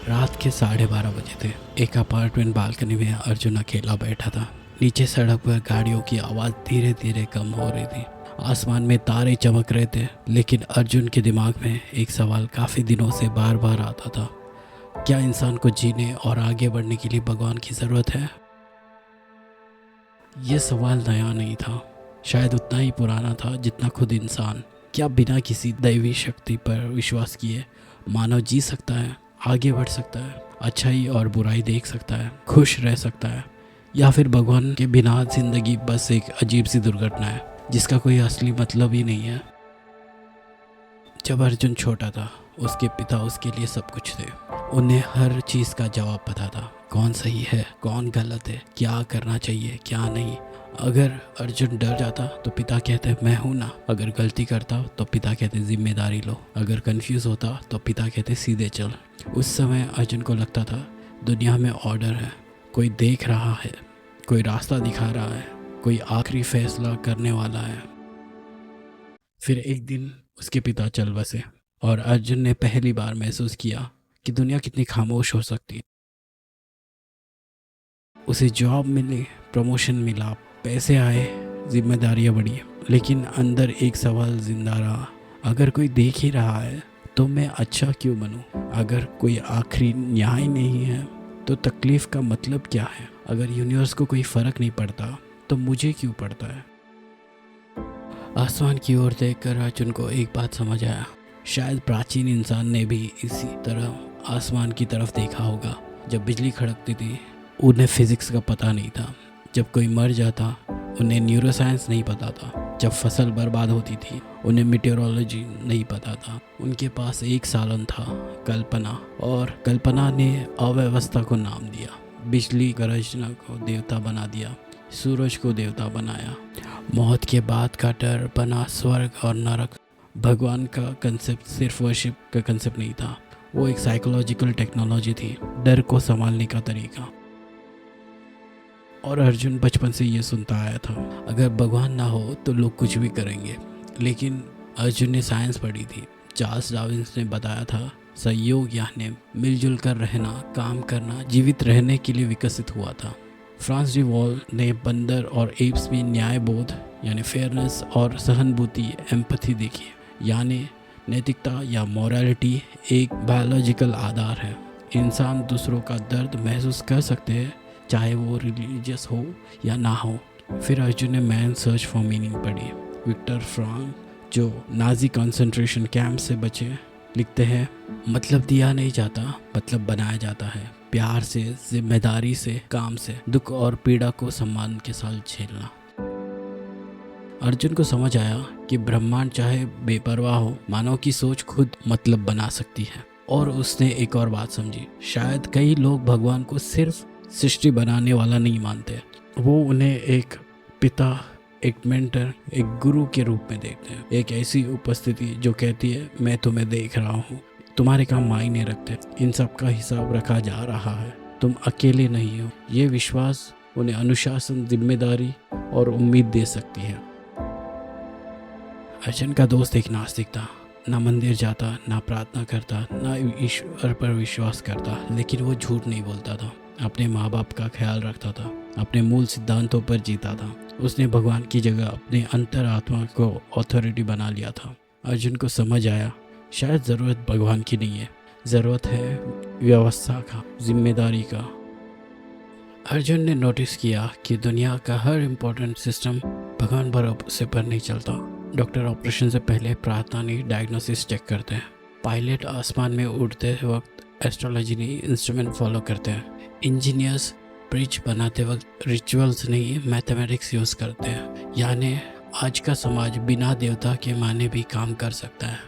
रात के 12:30 बजे थे। एक अपार्टमेंट बालकनी में अर्जुन अकेला बैठा था। नीचे सड़क पर गाड़ियों की आवाज़ धीरे धीरे कम हो रही थी। आसमान में तारे चमक रहे थे, लेकिन अर्जुन के दिमाग में एक सवाल काफ़ी दिनों से बार बार आता था। क्या इंसान को जीने और आगे बढ़ने के लिए भगवान की ज़रूरत है? यह सवाल नया नहीं था, शायद उतना ही पुराना था जितना खुद इंसान। क्या बिना किसी दैवी शक्ति पर विश्वास किए मानव जी सकता है, आगे बढ़ सकता है, अच्छाई और बुराई देख सकता है, खुश रह सकता है? या फिर भगवान के बिना जिंदगी बस एक अजीब सी दुर्घटना है जिसका कोई असली मतलब ही नहीं है? जब अर्जुन छोटा था, उसके पिता उसके लिए सब कुछ थे। उन्हें हर चीज़ का जवाब पता था, कौन सही है, कौन गलत है, क्या करना चाहिए, क्या नहीं। अगर अर्जुन डर जाता तो पिता कहते मैं हूं ना। अगर गलती करता तो पिता कहते जिम्मेदारी लो। अगर कंफ्यूज होता तो पिता कहते सीधे चल। उस समय अर्जुन को लगता था दुनिया में ऑर्डर है, कोई देख रहा है, कोई रास्ता दिखा रहा है, कोई आखिरी फैसला करने वाला है। फिर एक दिन उसके पिता चल बसे और अर्जुन ने पहली बार महसूस किया कि दुनिया कितनी खामोश हो सकती है। उसे जॉब मिली, प्रमोशन मिला, पैसे आए, जिम्मेदारियां बढ़ी, लेकिन अंदर एक सवाल जिंदा रहा। अगर कोई देख ही रहा है तो मैं अच्छा क्यों बनूं? अगर कोई आखिरी न्याय नहीं है तो तकलीफ का मतलब क्या है? अगर यूनिवर्स को कोई फर्क नहीं पड़ता तो मुझे क्यों पड़ता है? आसमान की ओर देखकर अर्जुन को एक बात समझ आया। शायद प्राचीन इंसान ने भी इसी तरह आसमान की तरफ देखा होगा। जब बिजली खड़कती थी उन्हें फिजिक्स का पता नहीं था। जब कोई मर जाता उन्हें न्यूरोसाइंस नहीं पता था। जब फसल बर्बाद होती थी उन्हें मीटेरोलॉजी नहीं पता था। उनके पास एक साधन था, कल्पना, और कल्पना ने अव्यवस्था को नाम दिया। बिजली गरजना को देवता बना दिया, सूरज को देवता बनाया, मौत के बाद का डर बना स्वर्ग और नरक। भगवान का कंसेप्ट सिर्फ वर्शिप का कंसेप्ट नहीं था, वो एक साइकोलॉजिकल टेक्नोलॉजी थी, डर को संभालने का तरीका। और अर्जुन बचपन से ये सुनता आया था, अगर भगवान ना हो तो लोग कुछ भी करेंगे। लेकिन अर्जुन ने साइंस पढ़ी थी। चार्ल्स डार्विन ने बताया था सहयोग यानी मिलजुल कर रहना, काम करना, जीवित रहने के लिए विकसित हुआ था। फ्रांस डी वॉल ने बंदर और एप्स में न्याय बोध यानी फेयरनेस और सहानुभूति एम्पैथी देखी, यानी नैतिकता या मोरालिटी एक बायोलॉजिकल आधार है। इंसान दूसरों का दर्द महसूस कर सकते हैं, चाहे वो रिलीजियस हो या ना हो। फिर अर्जुन ने मैन सर्च फॉर मीनिंग पढ़ी। विक्टर फ्रांक, जो नाजी कंसंट्रेशन कैंप से बचे, लिखते हैं मतलब दिया नहीं जाता, मतलब बनाया जाता है। प्यार से, जिम्मेदारी से, काम से, दुख और पीड़ा को सम्मान के साथ झेलना। अर्जुन को समझ आया कि ब्रह्मांड चाहे बेपरवाह हो, मानव की सोच खुद मतलब बना सकती है। और उसने एक और बात समझी, शायद कई लोग भगवान को सिर्फ सृष्टि बनाने वाला नहीं मानते, वो उन्हें एक पिता, एक मेंटर, एक गुरु के रूप में देखते हैं। एक ऐसी उपस्थिति जो कहती है मैं तुम्हें देख रहा हूँ, तुम्हारे काम मायने रखते, इन सब का हिसाब रखा जा रहा है, तुम अकेले नहीं हो। ये विश्वास उन्हें अनुशासन, जिम्मेदारी और उम्मीद दे सकती है। अर्जुन का दोस्त एक नास्तिक था, ना मंदिर जाता, ना प्रार्थना करता, ना ईश्वर पर विश्वास करता, लेकिन वो झूठ नहीं बोलता था, अपने माँ बाप का ख्याल रखता था, अपने मूल सिद्धांतों पर जीता था। उसने भगवान की जगह अपने अंतरात्मा को अथॉरिटी बना लिया था। अर्जुन को समझ आया शायद ज़रूरत भगवान की नहीं है, ज़रूरत है व्यवस्था का, जिम्मेदारी का। अर्जुन ने नोटिस किया कि दुनिया का हर इम्पोर्टेंट सिस्टम भगवान भरोसे पर नहीं चलता। डॉक्टर ऑपरेशन से पहले प्रार्थना नहीं, डायग्नोसिस चेक करते हैं। पायलट आसमान में उड़ते वक्त एस्ट्रोलॉजी नहीं, इंस्ट्रूमेंट फॉलो करते हैं। इंजीनियर्स ब्रिज बनाते वक्त रिचुअल्स नहीं, मैथमेटिक्स यूज़ करते हैं। यानी आज का समाज बिना देवता के माने भी काम कर सकता है।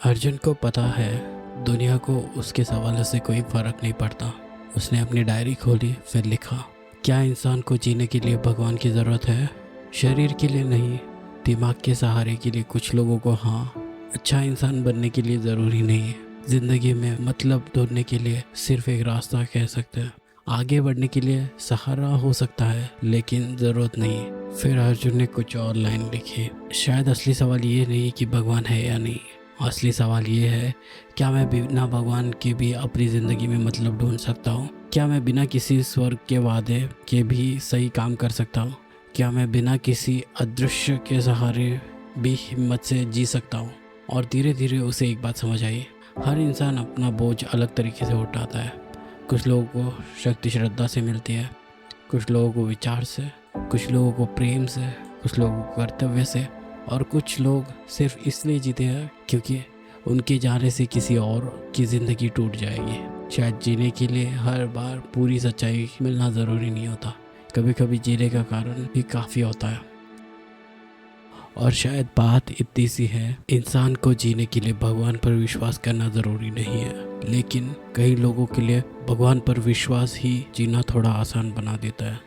अर्जुन को पता है दुनिया को उसके सवालों से कोई फ़र्क नहीं पड़ता। उसने अपनी डायरी खोली, फिर लिखा, क्या इंसान को जीने के लिए भगवान की ज़रूरत है? शरीर के लिए नहीं, दिमाग के सहारे के लिए कुछ लोगों को हाँ। अच्छा इंसान बनने के लिए ज़रूरी नहीं है। ज़िंदगी में मतलब ढूंढने के लिए सिर्फ एक रास्ता कह सकते हैं। आगे बढ़ने के लिए सहारा हो सकता है, लेकिन ज़रूरत नहीं। फिर अर्जुन ने कुछ और लाइन लिखी, शायद असली सवाल ये नहीं कि भगवान है या नहीं, असली सवाल ये है, क्या मैं बिना भगवान के भी अपनी ज़िंदगी में मतलब ढूंढ सकता हूँ? क्या मैं बिना किसी स्वर्ग के वादे के भी सही काम कर सकता हूँ? क्या मैं बिना किसी अदृश्य के सहारे भी हिम्मत से जी सकता हूँ? और धीरे धीरे उसे एक बात समझ आई, हर इंसान अपना बोझ अलग तरीके से उठाता है। कुछ लोगों को शक्ति श्रद्धा से मिलती है, कुछ लोगों को विचार से, कुछ लोगों को प्रेम से, कुछ लोगों को कर्तव्य से, और कुछ लोग सिर्फ इसलिए जीते हैं क्योंकि उनके जाने से किसी और की ज़िंदगी टूट जाएगी। शायद जीने के लिए हर बार पूरी सच्चाई मिलना ज़रूरी नहीं होता, कभी कभी जीने का कारण भी काफ़ी होता है। और शायद बात इतनी सी है, इंसान को जीने के लिए भगवान पर विश्वास करना ज़रूरी नहीं है, लेकिन कई लोगों के लिए भगवान पर विश्वास ही जीना थोड़ा आसान बना देता है।